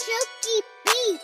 Shoki beat.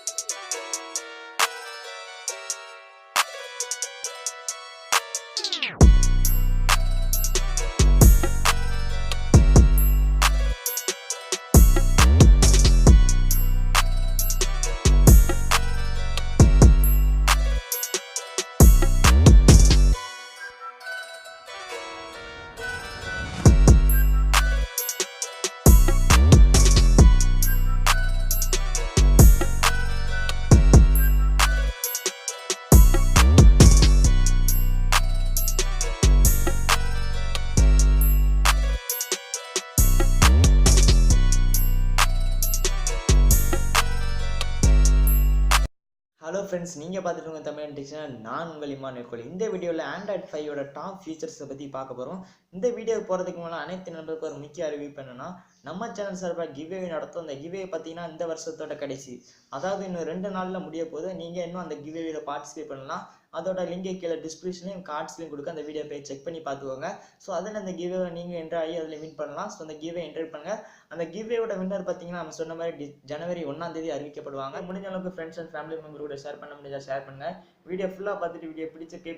Hello friends, நீங்கள் பார்த்துட்டு உங்கள் தமிழ் டெக்ஸ்னா நான் உங்கள் இமான் இருக்கோம். இந்த வீடியோவில் ஆண்ட்ராய்ட் 5 டாப் ஃபீச்சர்ஸை பற்றி பார்க்க போகிறோம். இந்த வீடியோ போகிறதுக்கு முன்னாடி அனைத்து நண்பர்களுக்கு ஒரு முக்கிய அறிவிப்பு என்னென்னா, நம்ம சேனல் சார்பாக கிவ்வே நடத்தும். அந்த கிவ்வே பார்த்தீங்கன்னா இந்த வருஷத்தோட கடைசி, அதாவது இன்னும் 2 நாளில் முடிய போது. நீங்கள் இன்னும் அந்த கிவ்வேவில் பார்ட்டிசிபேட் பண்ணலாம். அதோட லிங்கை கீழே டிஸ்கிரிப்ஷன்லையும் கார்ட்ஸ்லையும் கொடுக்க, அந்த வீடியோ போய் செக் பண்ணி பார்த்துக்கோங்க. ஸோ அதில் அந்த கிவ்வே நீங்கள் என்ட்ரு ஆகி அதில் வின் பண்ணலாம். ஸோ அந்த கிவ்வே என்ட்ரு பண்ணுங்கள். அந்த கிவ்வேவோட வின்னர் பார்த்தீங்கன்னா நம்ம சொன்ன மாதிரி ஜனவரி 1ஆம் தேதி அறிவிக்கப்படுவாங்க. முடிஞ்ச அளவுக்கு ஃப்ரெண்ட்ஸ் அண்ட் ஃபேமிலி மெம்பர் கூட ஷேர் பண்ண முடிஞ்சா ஷேர் பண்ணுங்கள். வீடியோ ஃபுல்லாக பார்த்துட்டு வீடியோ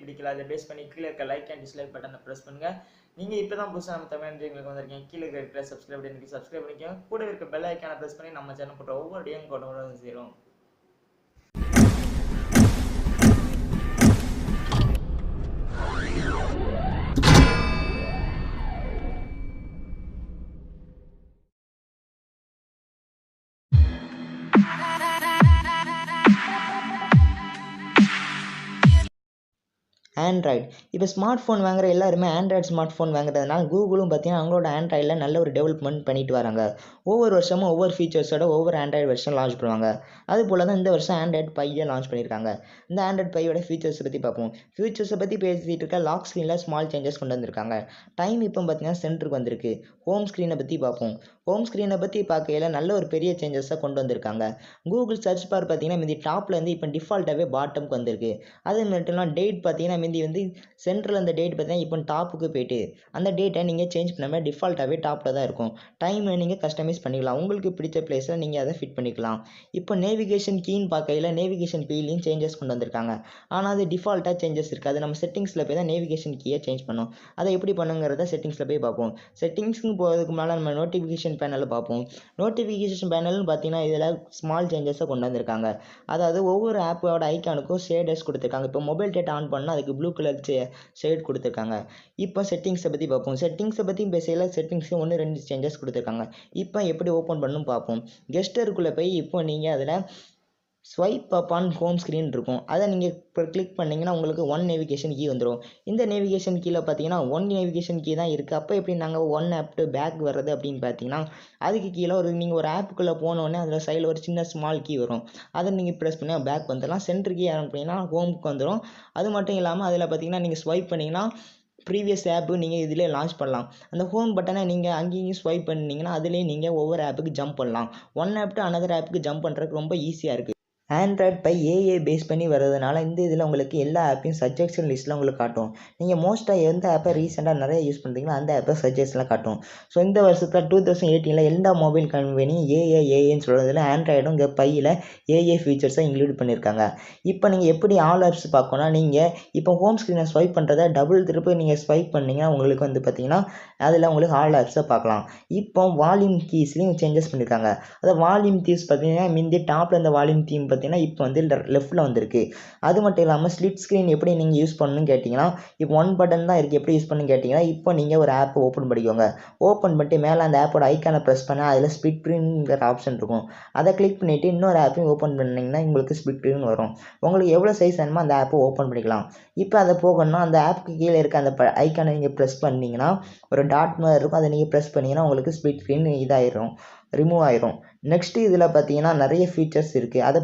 பிடிக்கல அதை பேஸ் பண்ணி கீழே இருக்க லைக் அண்ட் டிஸ்லைக் பட்டனை ப்ரெஸ் பண்ணுங்கள். நீங்கள் இப்போ தான் புதுசாக நம்ம தமிழ் எங்களுக்கு வந்திருக்கீங்க, கீழே இருக்கிற சப்ஸ்கிரைப் பண்ணிக்கோங்க. கூட இருக்க பெல் ஐக்கானை ப்ரெஸ் பண்ணி நம்ம சேனல் போட்ட ஒவ்வொரு டேயும் கொண்டு சேரும். ஆண்ட்ராய்டு இப்போ ஸ்மார்ட் ஃபோன் வாங்குற எல்லாருமே ஆண்ட்ராய்டு ஸ்மார்ட் ஃபோன் வாங்குறதுனால கூகுளும் பார்த்தீங்கன்னா அவங்களோட ஆண்ட்ராய்டில் நல்ல ஒரு டெவலப்மெண்ட் பண்ணிட்டு வராங்க. ஒவ்வொரு வருஷமும் ஒவ்வொரு ஃபீச்சர்ஸோட ஒவ்வொரு ஆண்ட்ராய்டு வெர்ஷன் லான்ச் பண்ணுவாங்க. அதுபோல் தான் இந்த வருஷம் ஆண்ட்ராய்டு 5 லான்ச் பண்ணியிருக்காங்க. இந்த ஆண்ட்ராய்டு 5 ஃபீச்சர்ஸை பற்றி பார்ப்போம். ஃபீச்சர்ஸை பற்றி பேசிகிட்டு இருக்க லாக் ஸ்க்ரீனில் ஸ்மால் சேஞ்சஸ் கொண்டு வந்திருக்காங்க. டைம் இப்போ பார்த்தீங்கன்னா சென்டருக்கு வந்திருக்கு. ஹோம் ஸ்க்ரீனை பற்றி பார்ப்போம். ஹோம் ஸ்க்ரீனை பற்றி பார்க்கையில் நல்ல ஒரு பெரிய சேஞ்சஸாக கொண்டு வந்திருக்காங்க. கூகுள் சர்ச் பார் பார்த்தீங்கன்னா மீதி டாப்லேருந்து இப்போ டிஃபால்ட்டாகவே பாட்டமுக்கு வந்திருக்கு. அது மட்டும் டேட் பார்த்தீங்கன்னா மீதி வந்து சென்ட்ரல் அந்த டேட் பார்த்தீங்கன்னா இப்போ டாப்புக்கு போய்ட்டு அந்த டேட்டை நீங்கள் சேஞ்ச் பண்ணாமல் டிஃபால்ட்டாகவே டாப்பில் தான் இருக்கும். டைமை நீங்கள் கஸ்டமைஸ் பண்ணிக்கலாம். உங்களுக்கு பிடிச்ச பிளேஸில் நீங்கள் அதை ஃபிட் பண்ணிக்கலாம். இப்போ நேவிகேஷன் கீன்னு பார்க்கையில் நேவிகேஷன் கீலையும் சேஞ்சஸ் கொண்டு வந்திருக்காங்க. ஆனால் அது டிஃபால்ட்டாக சேஞ்சஸ் இருக்காது. நம்ம செட்டிங்ஸில் போய் தான் நேவிகேஷன் கீயை சேஞ்ச் பண்ணோம். அதை எப்படி பண்ணுங்கிறத செட்டிங்ஸில் போய் பார்ப்போம். செட்டிங்ஸ்க்கு போகிறதுக்கு முன்னால் நம்ம நோட்டிஃபிகேஷன் பேனலில் பார்ப்போம். நோட்டிஃபிகேஷன் பேனல்னு பார்த்தீங்கன்னா இதில் ஸ்மால் சேஞ்சஸை கொண்டு வந்திருக்காங்க. அதாவது ஒவ்வொரு ஆப்போட ஐக்கானுக்கும் ஷேடர்ஸ் கொடுத்துருக்காங்க. இப்போ மொபைல் டேட்டா ஆன் பண்ணால் அதுக்கு ப்ளூ கலர் ஷேட் கொடுத்துருக்காங்க. இப்போ செட்டிங்ஸை பற்றி பார்ப்போம். செட்டிங்ஸை பற்றி பேசையில் செட்டிங்ஸும் 1-2 சேஞ்சஸ் கொடுத்துருக்காங்க. இப்போ எப்படி ஓப்பன் பண்ணணும் பார்ப்போம். கெஸ்டருக்குள்ளே போய் இப்போ நீங்கள் அதில் swipe up on home screen இருக்கும். அதை நீங்கள் இப்போ கிளிக் பண்ணிங்கன்னா உங்களுக்கு 1 நேவிகேஷன் கீ வந்துடும். இந்த நேவிகேஷன் கீழே பார்த்தீங்கன்னா 1 நேவிகேஷன் கீ தான் இருக்குது. அப்போ எப்படி நாங்கள் 1 ஆப் டு பேக் வர்றது அப்படின்னு பார்த்தீங்கன்னா, அதுக்கு கீழே நீங்கள் ஒரு ஆப்புக்குள்ளே போனோடனே அதில் சைடில் ஒரு சின்ன ஸ்மால் கீ வரும். அதை நீங்கள் ப்ரெஸ் பண்ணி பேக் வந்துடலாம். சென்டர் கீ பண்ணிங்கன்னா ஹோமுக்கு வந்துடும். அது மட்டும் இல்லாமல் அதில் பார்த்தீங்கன்னா நீங்கள் ஸ்வைப் பண்ணிங்கன்னா ப்ரீவியஸ் ஆப்பு நீங்கள் இதிலே லான்ச் பண்ணலாம். அந்த ஹோம் பட்டனை நீங்கள் அங்கேயும் ஸ்வைப் பண்ணிங்கன்னா அதுலேயும் நீங்கள் ஒவ்வொரு ஆப்புக்கு ஜம்ப் பண்ணலாம். 1 ஆப் டு அனதர் ஆப்புக்கு ஜம்ப் பண்ணுறதுக்கு ரொம்ப ஈஸியாக இருக்குது. ஆண்ட்ராய்ட் 5 ஏஐ பேஸ் பண்ணி வர்றதுனால இந்த இதில் உங்களுக்கு எல்லா ஆப்பையும் சஜெக்ஷன் லிஸ்ட்டில் உங்களுக்கு காட்டும். நீங்கள் மோஸ்ட்டாக எந்த ஆப்பை ரீசெண்டாக நிறைய யூஸ் பண்ணுறீங்களோ அந்த ஆப்பை சஜெஷனில் காட்டும். ஸோ இந்த வருஷத்தில் 2018 எல்லா மொபைல் கம்பெனியும் ஏஐன்னு சொல்கிறதுல ஆண்ட்ராய்டும் இங்கே 5 ஏஐ ஃபீச்சர்ஸை இன்க்ளூட் பண்ணியிருக்காங்க. இப்போ நீங்கள் எப்படி ஆல் ஆப்ஸ் பார்க்கணும்னா, நீங்கள் இப்போ ஹோம் ஸ்க்ரீனை ஸ்வைப் பண்ணுறத டபுள் திருப்பி நீங்கள் ஸ்வைப் பண்ணிங்கன்னா உங்களுக்கு வந்து பார்த்தீங்கன்னா அதில் உங்களுக்கு ஆல் ஆப்ஸை பார்க்கலாம். இப்போ வால்யூம் கீஸ்லையும் சேஞ்சஸ் பண்ணியிருக்காங்க. அந்த வால்யூம் கீஸ் பார்த்தீங்கன்னா முந்தி டாப்பில் இந்த வால்யூம் தீம் பார்த்தீங்கன்னா இப்போ வந்து லெஃப்ட்டில் வந்திருக்கு. அது மட்டும் இல்லாமல் ஸ்ப்ளிட் ஸ்க்ரீன் எப்படி நீங்கள் யூஸ் பண்ணணும்னு கேட்டிங்கன்னா, இப்போ 1 பட்டன் தான் இருக்குது. எப்படி யூஸ் பண்ணணும்னு கேட்டிங்கன்னா, இப்போ நீங்கள் ஒரு ஆப்பை ஓப்பன் பண்ணிக்கோங்க. ஓப்பன் பண்ணிட்டு மேலே அந்த ஆப்போட ஐக்கானை ப்ரெஸ் பண்ணால் அதில் ஸ்ப்ளிட் ஸ்க்ரீன்ங்கிற ஆப்ஷன் இருக்கும். அதை கிளிக் பண்ணிவிட்டு இன்னொரு ஆப்பையும் ஓப்பன் பண்ணிங்கன்னா உங்களுக்கு ஸ்ப்ளிட் ஸ்க்ரீன் வரும். உங்களுக்கு எவ்வளோ சைஸ் வேணுமோ அந்த ஆப்பை ஓப்பன் பண்ணிக்கலாம். இப்போ அதை போகணும்னா அந்த ஆப்புக்கு கீழே இருக்க அந்த ஐக்கானை நீங்கள் ப்ரெஸ் பண்ணிங்கன்னா ஒரு டாட் மாதிரி இருக்கும். அதை நீங்கள் ப்ரெஸ் பண்ணிங்கன்னா உங்களுக்கு ஸ்ப்ளிட் ஸ்க்ரீன் ரிமூவ் ஆயிரும். நெக்ஸ்ட்டு இதில் பார்த்தீங்கன்னா நிறைய ஃபீச்சர்ஸ் இருக்குது. அதை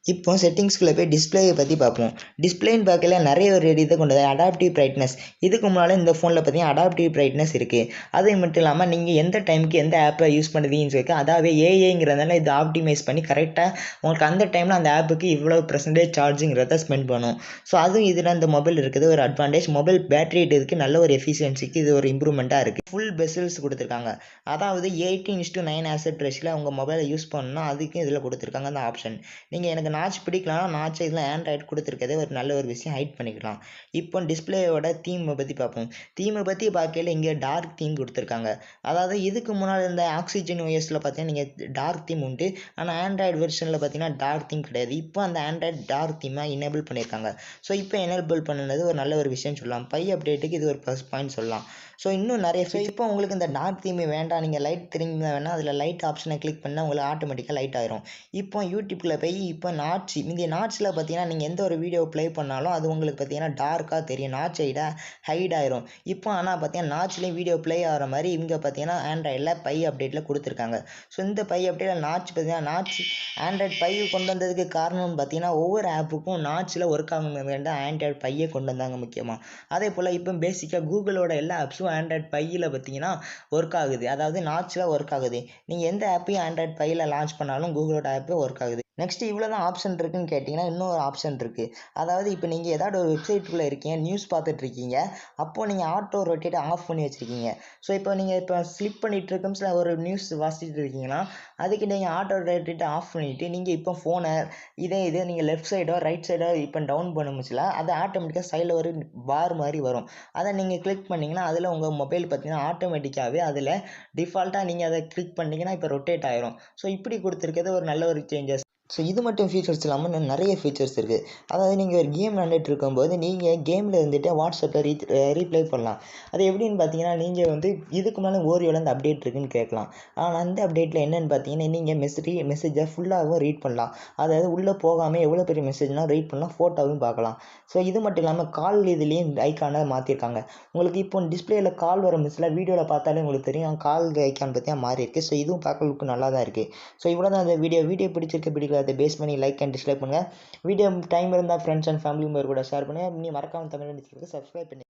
இப்போ செட்டிங்ஸ்குள்ளே போய் டிஸ்பிளேயை பற்றி பார்ப்போம். டிஸ்பிளேன்னு பார்க்கல நிறைய ஒரு இதை கொண்டது அடாப்டிவ் பிரைட்னஸ். இதுக்கு முன்னால் இந்த ஃபோனில் பார்த்தீங்கன்னா அடாப்டிவ் பிரைட்னஸ் இருக்குது. அது மட்டும் இல்லாமல் நீங்கள் எந்த டைமுக்கு எந்த ஆப்பை யூஸ் பண்ணுறீங்கன்னு சொல்லி அதாவது ஏஐங்கிறதுனால இது ஆப்டிமைஸ் பண்ணி கரெக்டாக உங்களுக்கு அந்த டைமில் அந்த ஆப்புக்கு இவ்வளோ % சார்ஜுங்கிறத ஸ்பெண்ட் பண்ணும். ஸோ அதுவும் இதில் இந்த மொபைல் இருக்குது ஒரு அட்வான்டேஜ். மொபைல் பேட்டரி இதுக்கு நல்ல ஒரு எஃபிஷியன்சிக்கு இது ஒரு இம்ப்ரூவ்மெண்ட்டாக இருக்குது. ஃபுல் பெசல்ஸ் கொடுத்துருக்காங்க. அதாவது 18:9 ஆசெட் ரேஷியோவில் உங்கள் மொபைலை யூஸ் பண்ணணும்னா அதுக்கும் இதில் கொடுத்துருக்காங்க அந்த ஆப்ஷன். நீங்கள் எனக்கு நாட்ச் பிடிக்கலனா நாட்ச் இதில் ஆண்ட்ராய்டு கொடுத்துருக்கதே ஒரு நல்ல ஒரு விஷயம், ஹைட் பண்ணிக்கலாம். இப்போ டிஸ்பிளேயோட தீமை பற்றி பார்ப்போம். தீமை பற்றி பார்க்கையில் இங்கே டார்க் தீம் கொடுத்துருக்காங்க. அதாவது இதுக்கு முன்னால் இருந்த ஆக்சிஜன் ஓஎஸில் பார்த்தீங்கன்னா நீங்கள் டார்க் தீம் உண்டு. ஆனால் ஆண்ட்ராய்டு வெர்ஷனில் பார்த்தீங்கன்னா டார்க் தீம் கிடையாது. இப்போ அந்த ஆண்ட்ராய்டு டார்க் தீமை எனேபிள் பண்ணியிருக்காங்க. ஸோ இப்போ எனேபிள் பண்ணுனது ஒரு நல்ல ஒரு விஷயம் சொல்லலாம். அப்டேட்டுக்கு இது ஒரு ப்ளஸ் பாயிண்ட் சொல்லலாம். ஸோ இன்னும் நிறைய இப்போ உங்களுக்கு இந்த டார்க் தீமே வேண்டாம், நீங்கள் லைட் திரும்பி வேணால் அதில் லைட் ஆப்ஷனை கிளிக் பண்ணால் உங்களுக்கு ஆட்டோமேட்டிக்காக லைட் ஆயிரும். இப்போ யூடியூப்பில் போய் இப்போ நாட்ச் இந்த நாட்ச்சில் பார்த்தீங்கன்னா நீங்கள் எந்த ஒரு வீடியோ ப்ளே பண்ணாலும் அது உங்களுக்கு பார்த்தீங்கன்னா டார்க்காக தெரியும், நாட்ச் ஹைட் ஆயிரும். இப்போ ஆனால் பார்த்தீங்கன்னா நாட்ச்லேயும் வீடியோ ப்ளே ஆகிற மாதிரி இவங்க பார்த்தீங்கன்னா ஆண்ட்ராய்டில் அப்டேட்டில் கொடுத்துருக்காங்க. ஸோ இந்த அப்டேட்டில் நாட்ச் பார்த்தீங்கன்னா ஆண்ட்ராய்டு கொண்டு வந்ததுக்கு காரணம் பார்த்தீங்கன்னா ஒவ்வொரு ஆப்புக்கும் நாட்ச்சில் ஒர்க் ஆகும் வேண்டாம் ஆண்ட்ராய்டு கொண்டு வந்தாங்க முக்கியமாக. அதே போல் இப்போ பேசிக்காக கூகுளோட எல்லா ஆப்ஸும் ஆண்ட்ராய்டு பார்த்தீங்கன்னா ஒர்க் ஆகுது. அதாவது நாட்ச்சில் ஒர்க் ஆகுது. நீங்கள் எந்த ஆப்பையும் ஆண்ட்ராய்டு லான்ச் பண்ணாலும் கூகுளோட ஆப்பு ஒர்க் ஆகுது. நெக்ஸ்ட் இவ்வளோ தான் ஆப்ஷன் இருக்குன்னு கேட்டிங்கன்னா இன்னொரு ஆப்ஷன் இருக்குது. அதாவது இப்போ நீங்கள் ஏதாவது ஒரு வெப்சைட்டுக்குள்ளே இருக்கீங்க, நியூஸ் பார்த்துட்ருக்கீங்க, அப்போது நீங்கள் ஆட்டோ ரொட்டேட் ஆஃப் பண்ணி வச்சுருக்கீங்க. ஸோ இப்போ ஸ்லிப் பண்ணிகிட்டு இருக்கும் ஒரு நியூஸ் வாசிச்சுட்டு இருக்கீங்கன்னா அதுக்கு நீங்கள் ஆட்டோ ரொட்டேட் ஆஃப் பண்ணிவிட்டு நீங்கள் இப்போ ஃபோனை இதே நீங்கள் லெஃப்ட் சைடோ ரைட் சைடோ இப்போ டவுன் பண்ணுச்சுல அது ஆட்டோமேட்டிக்காக சைடில் ஒரு பார் மாதிரி வரும். அதை நீங்கள் கிளிக் பண்ணிங்கன்னா அதில் உங்கள் மொபைல் பார்த்தீங்கன்னா ஆட்டோமேட்டிக்காகவே அதில் டிஃபால்ட்டாக நீங்கள் அதை கிளிக் பண்ணிங்கன்னா இப்போ ரொட்டேட் ஆயிரும். ஸோ இப்படி கொடுத்துருக்கிறது ஒரு நல்ல ஒரு சேஞ்சஸ். ஸோ இது மட்டும் ஃபீச்சர்ஸ் இல்லாமல் இன்னும் நிறைய ஃபீச்சர்ஸ் இருக்குது. அதாவது நீங்கள் ஒரு கேம் விளாண்டுட்டு இருக்கும்போது நீங்கள் கேமில் இருந்துட்டு வாட்ஸ்அப்பில் ரீப்ளை பண்ணலாம். அது எப்படின்னு பார்த்தீங்கன்னா நீங்கள் இதுக்கு மேலே ஓரியோவில் அந்த அப்டேட் இருக்குன்னு கேட்கலாம். ஆனால் அந்த அப்டேட்டில் என்னென்னு பார்த்தீங்கன்னா நீங்கள் மெசேஜை ஃபுல்லாகவும் ரீட் பண்ணலாம். அதாவது உள்ளே போகாமல் எவ்வளோ பெரிய மெசேஜ்னால் ரீட் பண்ணலாம், ஃபோட்டோவும் பார்க்கலாம். ஸோ இது மட்டும் இல்லாமல் கால் இதுலேயும் ஐக்கானை மாற்றிருக்காங்க. உங்களுக்கு இப்போ டிஸ்பிளேயில் கால் வர மிஸ்ஸில் வீடியோவில் பார்த்தாலே உங்களுக்கு தெரியும் கால் ஐக்கான் பற்றியா மாறி இருக்குது. ஸோ இதுவும் பார்க்கறதுக்கு நல்லா தான் இருக்குது. ஸோ இவ்வளோ தான் அந்த வீடியோ பிடிக்கல அதை பேஸ் பண்ணி லைக் அண்ட் டிஸ்லைக் பண்ணுங்கள். வீடியோ டைம் இருந்தால் ஃப்ரெண்ட்ஸ் அண்ட் ஃபேமிலி மெம்பர் கூட ஷேர் பண்ணுங்கள். நீ மறக்காமல் தமிழ் சப்ஸ்கிரைப் பண்ணி